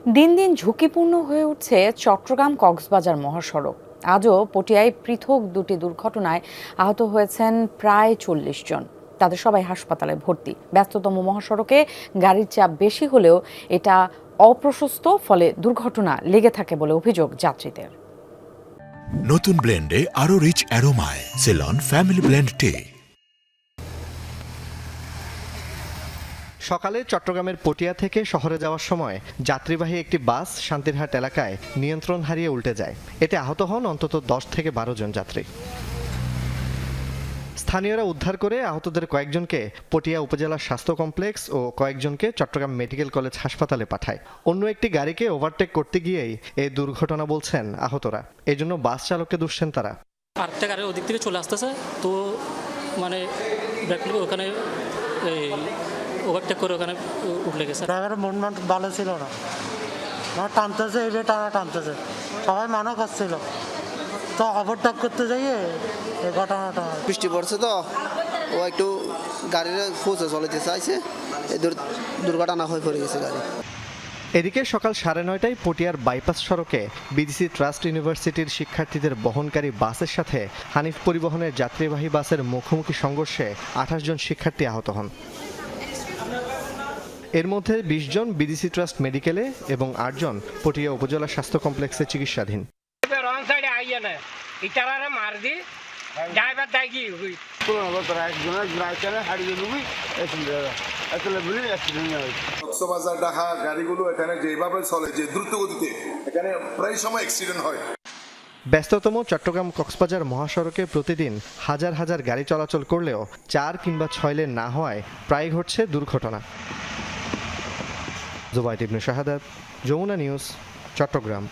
দিন দিন ঝুঁকিপূর্ণ হয়ে উঠছে চট্টগ্রাম কক্সবাজার মহাসড়ক। আজও পটিয়ায় পৃথক দুটি দুর্ঘটনায় আহত হয়েছেন প্রায় ৪০ জন। তাদের সবাই হাসপাতালে ভর্তি। ব্যস্ততম মহাসড়কে গাড়ির চাপ বেশি হলেও এটা অপ্রশস্ত, ফলে দুর্ঘটনা লেগে থাকে বলে অভিযোগ যাত্রীদের। নতুন ব্লেন্ডে আরো রিচ অ্যারোমায় সেলন ফ্যামিলি ব্লেন্ড টে। সকালে চট্টগ্রামের পটিয়া থেকে শহরে যাওয়ার সময় যাত্রীবাহী একটি বাস শান্তিরহাট এলাকায় নিয়ন্ত্রণ হারিয়ে উল্টে যায়। এতে আহত হন অন্তত 10 থেকে 12 জন যাত্রী। স্থানীয়রা উদ্ধার করে আহতদের কয়েকজনকে পটিয়া উপজেলা স্বাস্থ্য কমপ্লেক্স ও কয়েকজনকে চট্টগ্রাম মেডিকেল কলেজ হাসপাতালে পাঠায়। অন্য একটি গাড়িকে ওভারটেক করতে গিয়েই এই দুর্ঘটনা বলছেন আহতরা। এজন্য বাস চালককে দুষছেন তারা। আরেকটা গাড়ি ওদিক থেকে চলে আসতেছে, তো মানে ওখানে ওভারটেক করে ওখানে উঠলে গেছে। ড্রাইভারের মুভমেন্ট ভালো ছিল না, টানতেছে, এই টানা টানতেছে, সবাই মানা করছিল, তো ওভারটেক করতে যাইয়ে এই ঘটনাটা। বৃষ্টি পড়ছে তো ও একটু গাড়ির ফুসে চলেতে চাইছে, এই দুর্ঘটনা হয়ে পড়ে গেছে গাড়ি। এদিকে সকাল 9:30টায় পটিয়ার বাইপাস সড়কে বিডিসি ট্রাস্ট ইউনিভার্সিটির শিক্ষার্থীদের বহনকারী বাসের সাথে হানিফ পরিবহনের যাত্রীবাহী বাসের মুখোমুখি সংঘর্ষে 28 জন শিক্ষার্থী আহত হন। এর মধ্যে 20 জন বিডিসি ট্রাস্ট মেডিকেলে এবং 8 জন পটিয়া উপজেলা স্বাস্থ্য কমপ্লেক্সে চিকিৎসাধীন। কক্সবাজার ঢাকা গাড়িগুলো এখানে যেভাবে চলে, যে দ্রুত গতিতে, এখানে প্রায় সময় অ্যাক্সিডেন্ট হয়। ব্যস্ততম চট্টগ্রাম কক্সবাজার মহাসড়কে প্রতিদিন হাজার হাজার গাড়ি চলাচল করলেও 4 কিংবা 6 লেন না হওয়ায় প্রায় ঘটছে দুর্ঘটনা। জুবাইদ ইবনে শাহাদাত, যমুনা নিউজ, চট্টগ্রাম।